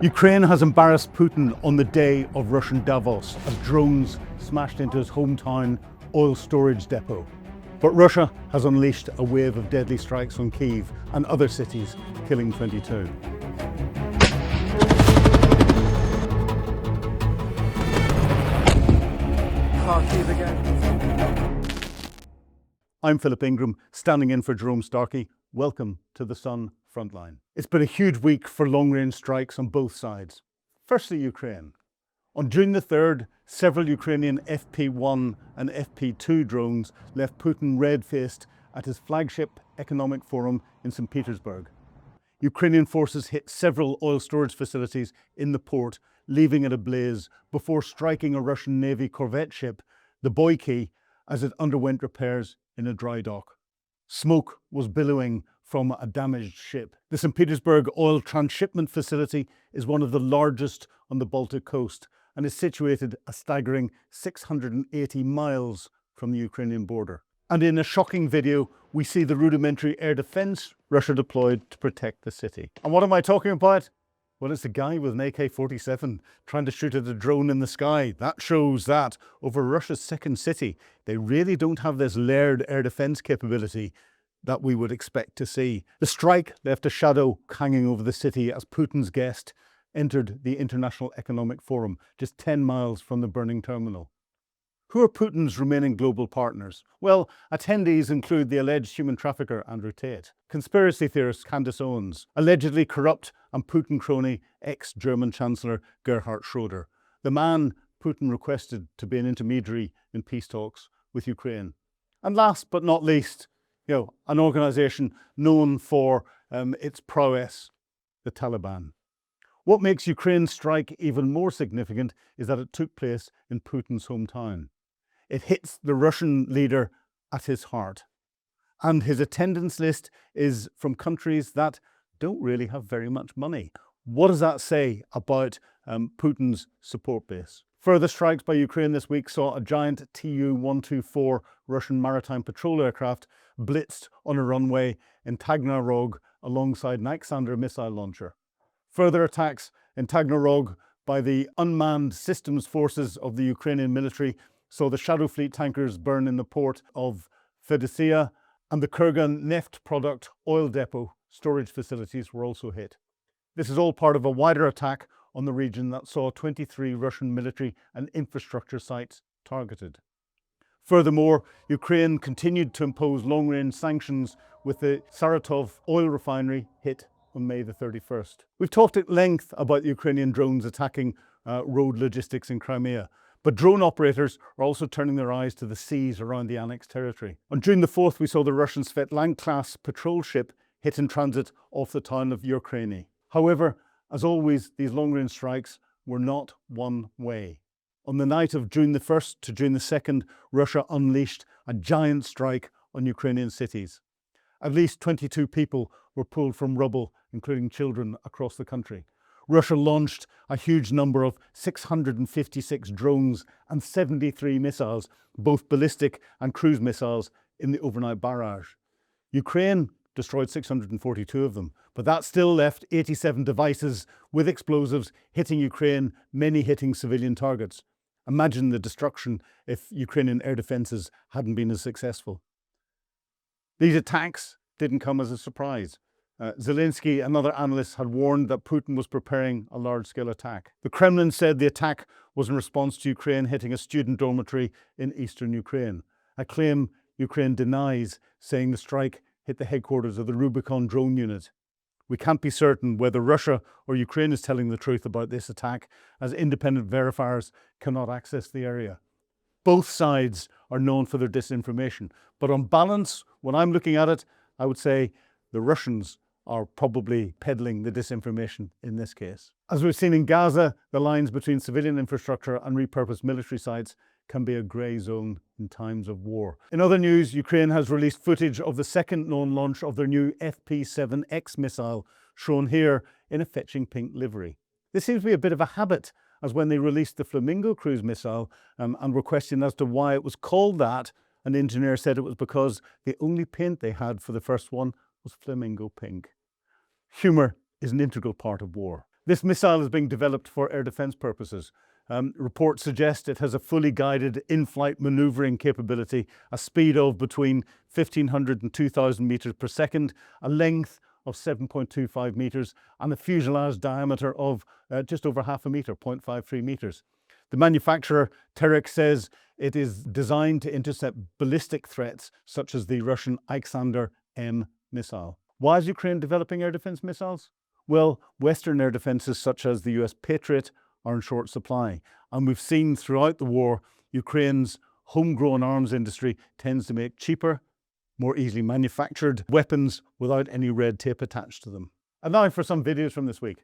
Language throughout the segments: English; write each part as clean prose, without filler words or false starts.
Ukraine has embarrassed Putin on the day of Russian Davos as drones smashed into his hometown oil storage depot. But Russia has unleashed a wave of deadly strikes on Kyiv and other cities, killing 22. Kharkiv again. I'm Philip Ingram, standing in for Jerome Starkey. Welcome to the Sun Frontline. It's been a huge week for long-range strikes on both sides. Firstly, Ukraine. On June the 3rd, several Ukrainian FP-1 and FP-2 drones left Putin red-faced at his flagship economic forum in St Petersburg. Ukrainian forces hit several oil storage facilities in the port, leaving it ablaze before striking a Russian Navy Corvette ship, the Boykiy, as it underwent repairs in a dry dock. Smoke was billowing from a damaged ship. The St Petersburg oil transshipment facility is one of the largest on the Baltic coast and is situated a staggering 680 miles from the Ukrainian border. And in a shocking video, we see the rudimentary air defence Russia deployed to protect the city. And what am I talking about? Well, it's a guy with an AK-47 trying to shoot at a drone in the sky. That shows that over Russia's second city, they really don't have this layered air defence capability that we would expect to see. The strike left a shadow hanging over the city as Putin's guest entered the International Economic Forum, just 10 miles from the burning terminal. Who are Putin's remaining global partners? Well, attendees include the alleged human trafficker Andrew Tate, conspiracy theorist Candace Owens, allegedly corrupt and Putin crony ex-German Chancellor Gerhard Schroeder, the man Putin requested to be an intermediary in peace talks with Ukraine. And last but not least, an organisation known for its prowess, the Taliban. What makes Ukraine's strike even more significant is that it took place in Putin's hometown. It hits the Russian leader at his heart. And his attendance list is from countries that don't really have very much money. What does that say about Putin's support base? Further strikes by Ukraine this week saw a giant Tu-124 Russian maritime patrol aircraft blitzed on a runway in Taganrog alongside an Alexander missile launcher. Further attacks in Taganrog by the unmanned systems forces of the Ukrainian military saw the Shadow Fleet tankers burn in the port of Fedossia, and the Kurgan neft product oil depot storage facilities were also hit. This is all part of a wider attack on the region that saw 23 Russian military and infrastructure sites targeted. Furthermore, Ukraine continued to impose long-range sanctions with the Saratov oil refinery hit on May the 31st. We've talked at length about Ukrainian drones attacking road logistics in Crimea, but drone operators are also turning their eyes to the seas around the annexed territory. On June the 4th, we saw the Russian Svetlan-class patrol ship hit in transit off the town of Ukrainian. However, as always, these long-range strikes were not one way. On the night of June the 1st to June the 2nd, Russia unleashed a giant strike on Ukrainian cities. At least 22 people were pulled from rubble, including children, across the country. Russia launched a huge number of 656 drones and 73 missiles, both ballistic and cruise missiles, in the overnight barrage. Ukraine destroyed 642 of them, but that still left 87 devices with explosives hitting Ukraine, many hitting civilian targets. Imagine the destruction if Ukrainian air defences hadn't been as successful. These attacks didn't come as a surprise. Zelensky and other analysts had warned that Putin was preparing a large-scale attack. The Kremlin said the attack was in response to Ukraine hitting a student dormitory in eastern Ukraine, a claim Ukraine denies, saying the strike hit the headquarters of the Rubicon drone unit. We can't be certain whether Russia or Ukraine is telling the truth about this attack, as independent verifiers cannot access the area. Both sides are known for their disinformation, but on balance, when I'm looking at it, I would say the Russians are probably peddling the disinformation in this case. As we've seen in Gaza, the lines between civilian infrastructure and repurposed military sites can be a grey zone in times of war. In other news, Ukraine has released footage of the second known launch of their new FP-7X missile, shown here in a fetching pink livery. This seems to be a bit of a habit, as when they released the Flamingo cruise missile and were questioned as to why it was called that, an engineer said it was because the only paint they had for the first one was flamingo pink. Humour is an integral part of war. This missile is being developed for air defense purposes. Reports suggest it has a fully guided in-flight maneuvering capability, a speed of between 1,500 and 2,000 meters per second, a length of 7.25 meters, and a fuselage diameter of just over half a meter, 0.53 meters. The manufacturer, Terex, says it is designed to intercept ballistic threats such as the Russian Iskander-M missile. Why is Ukraine developing air defense missiles? Well, Western air defenses such as the US Patriot are in short supply. And we've seen throughout the war, Ukraine's homegrown arms industry tends to make cheaper, more easily manufactured weapons without any red tape attached to them. And now for some videos from this week.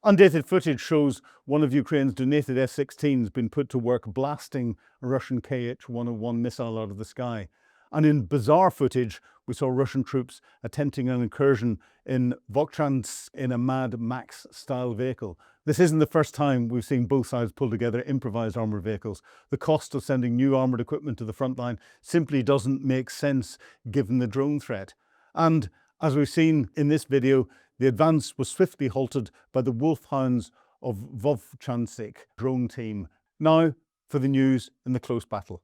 Undated footage shows one of Ukraine's donated F-16s being put to work blasting a Russian Kh-101 missile out of the sky. And in bizarre footage, we saw Russian troops attempting an incursion in Vokchansk in a Mad Max-style vehicle. This isn't the first time we've seen both sides pull together improvised armoured vehicles. The cost of sending new armoured equipment to the front line simply doesn't make sense given the drone threat. And as we've seen in this video, the advance was swiftly halted by the Wolfhounds of Vovchansk drone team. Now for the news in the close battle.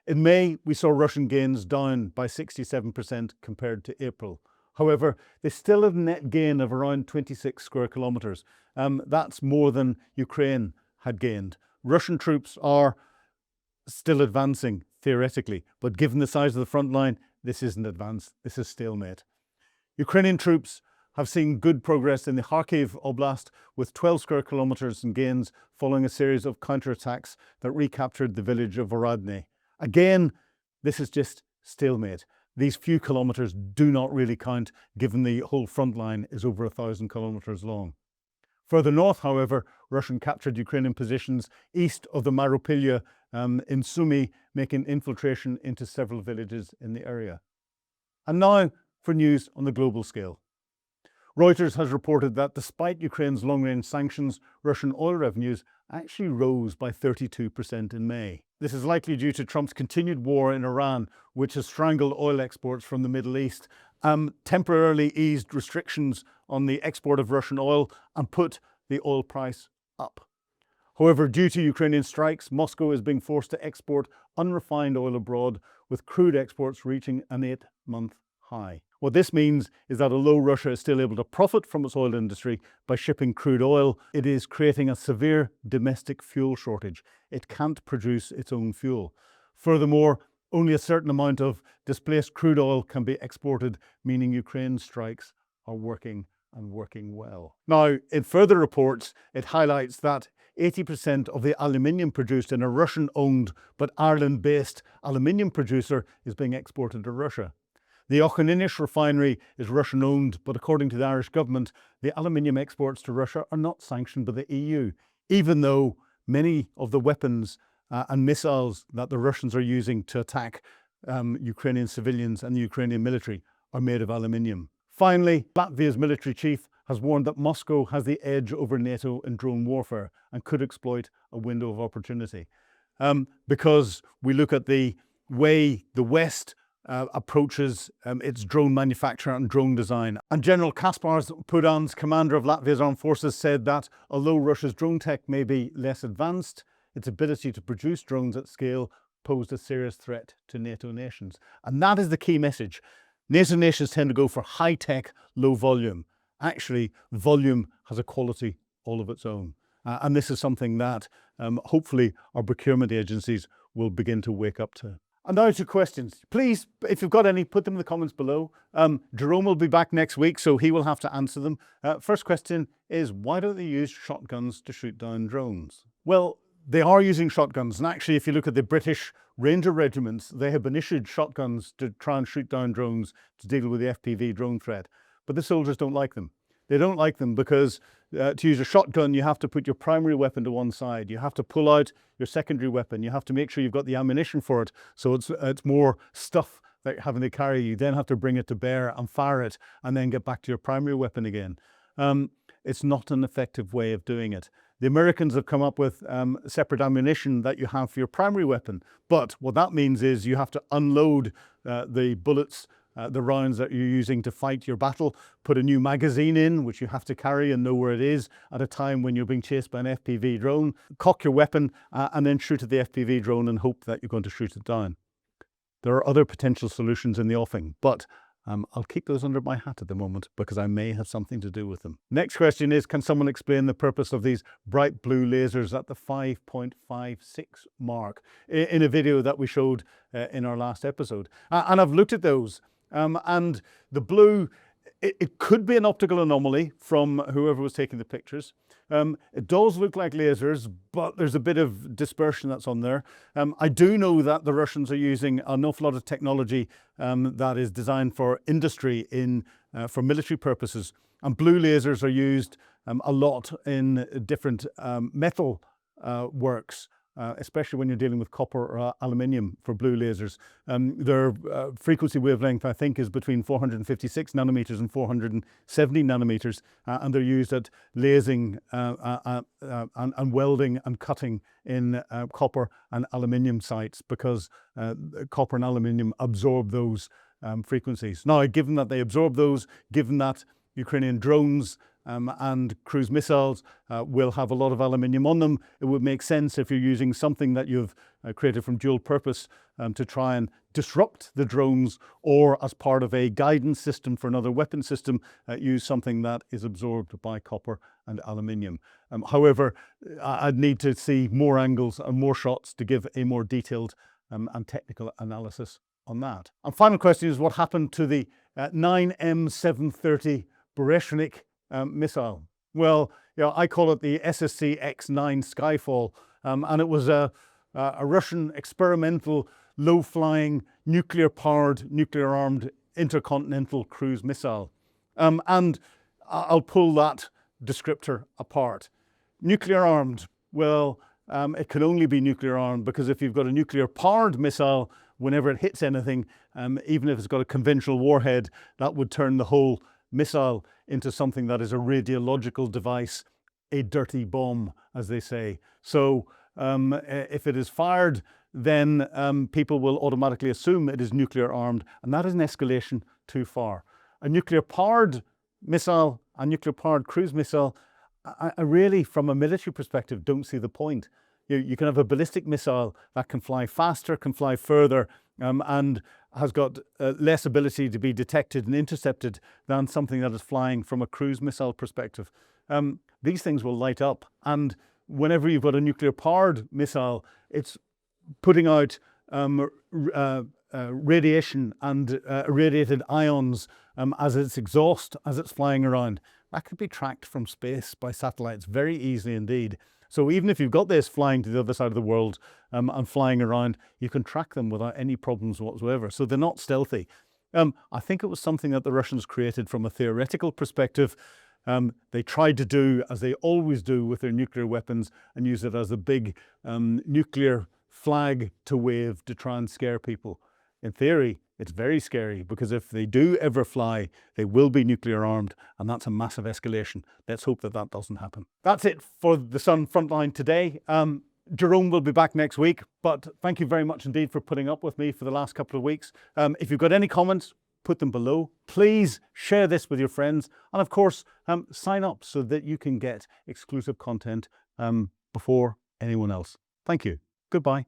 In May, we saw Russian gains down by 67% compared to April. However, they still had a net gain of around 26 square kilometres. That's more than Ukraine had gained. Russian troops are still advancing, theoretically, but given the size of the front line, this isn't advance, this is stalemate. Ukrainian troops have seen good progress in the Kharkiv Oblast with 12 square kilometres in gains following a series of counterattacks that recaptured the village of Oradny. Again, this is just stalemate. These few kilometres do not really count given the whole front line is over 1,000 kilometres long. Further north, however, Russian captured Ukrainian positions east of the Maropilya in Sumy, making infiltration into several villages in the area. And now for news on the global scale. Reuters has reported that despite Ukraine's long-range sanctions, Russian oil revenues actually rose by 32% in May. This is likely due to Trump's continued war in Iran, which has strangled oil exports from the Middle East, temporarily eased restrictions on the export of Russian oil and put the oil price up. However, due to Ukrainian strikes, Moscow is being forced to export unrefined oil abroad, with crude exports reaching an 8-month high. What this means is that although Russia is still able to profit from its oil industry by shipping crude oil, it is creating a severe domestic fuel shortage. It can't produce its own fuel. Furthermore, only a certain amount of displaced crude oil can be exported, meaning Ukraine's strikes are working and working well. Now, in further reports, it highlights that 80% of the aluminium produced in a Russian-owned but Ireland-based aluminium producer is being exported to Russia. The Okhaninish refinery is Russian-owned, but according to the Irish government, the aluminium exports to Russia are not sanctioned by the EU, even though many of the weapons and missiles that the Russians are using to attack Ukrainian civilians and the Ukrainian military are made of aluminium. Finally, Latvia's military chief has warned that Moscow has the edge over NATO in drone warfare and could exploit a window of opportunity. Because we look at the way the West approaches its drone manufacture and drone design. And General Kaspars Pudan's, commander of Latvia's armed forces, said that although Russia's drone tech may be less advanced, its ability to produce drones at scale posed a serious threat to NATO nations. And that is the key message. NATO nations tend to go for high-tech, low volume. Actually, volume has a quality all of its own. And this is something that hopefully our procurement agencies will begin to wake up to. And now to questions. Please, if you've got any, put them in the comments below. Jerome will be back next week, so he will have to answer them. First question is, why don't they use shotguns to shoot down drones? Well, they are using shotguns. And actually, if you look at the British Ranger regiments, they have been issued shotguns to try and shoot down drones to deal with the FPV drone threat. But the soldiers don't like them. They don't like them because to use a shotgun, you have to put your primary weapon to one side. You have to pull out your secondary weapon. You have to make sure you've got the ammunition for it. So it's more stuff that you're having to carry. You then have to bring it to bear and fire it and then get back to your primary weapon again. It's not an effective way of doing it. The Americans have come up with separate ammunition that you have for your primary weapon. But what that means is you have to unload the bullets the rounds that you're using to fight your battle, put a new magazine in, which you have to carry and know where it is at a time when you're being chased by an FPV drone, cock your weapon and then shoot at the FPV drone and hope that you're going to shoot it down. There are other potential solutions in the offing, but I'll keep those under my hat at the moment because I may have something to do with them. Next question is, can someone explain the purpose of these bright blue lasers at the 5.56 mark in a video that we showed in our last episode? And I've looked at those and the blue, it could be an optical anomaly from whoever was taking the pictures. It does look like lasers, but there's a bit of dispersion that's on there. I do know that the Russians are using an awful lot of technology that is designed for industry for military purposes. And blue lasers are used a lot in different metal works. Especially when you're dealing with copper or aluminium for blue lasers. Their frequency wavelength, I think, is between 456 nanometers and 470 nanometers, and they're used at lasing and welding and cutting in copper and aluminium sites because copper and aluminium absorb those frequencies. Now, given that they absorb those, given that Ukrainian drones and cruise missiles will have a lot of aluminium on them, it would make sense if you're using something that you've created from dual purpose to try and disrupt the drones, or as part of a guidance system for another weapon system, use something that is absorbed by copper and aluminium. However, I'd need to see more angles and more shots to give a more detailed and technical analysis on that. And final question is, what happened to the 9M730 Bereshnik missile? Well, I call it the SSC-X9 Skyfall, and it was a Russian experimental low-flying, nuclear-powered, nuclear-armed intercontinental cruise missile. And I'll pull that descriptor apart. Nuclear-armed, well, it can only be nuclear-armed because if you've got a nuclear-powered missile, whenever it hits anything, even if it's got a conventional warhead, that would turn the whole missile into something that is a radiological device, a dirty bomb, as they say. So if it is fired, then people will automatically assume it is nuclear armed, and that is an escalation too far. A nuclear powered missile, a nuclear powered cruise missile, I really, from a military perspective, don't see the point. You can have a ballistic missile that can fly faster, can fly further, and has got less ability to be detected and intercepted than something that is flying from a cruise missile perspective. These things will light up, and whenever you've got a nuclear-powered missile, it's putting out radiation and irradiated ions as its exhaust, as it's flying around. That could be tracked from space by satellites very easily indeed. So even if you've got this flying to the other side of the world and flying around, you can track them without any problems whatsoever. So they're not stealthy. I think it was something that the Russians created from a theoretical perspective. They tried to do, as they always do with their nuclear weapons, and use it as a big nuclear flag to wave to try and scare people. In theory, it's very scary because if they do ever fly, they will be nuclear armed, and that's a massive escalation. Let's hope that that doesn't happen. That's it for the Sun Frontline today. Jerome will be back next week, but thank you very much indeed for putting up with me for the last couple of weeks. If you've got any comments, put them below. Please share this with your friends, and of course, sign up so that you can get exclusive content before anyone else. Thank you. Goodbye.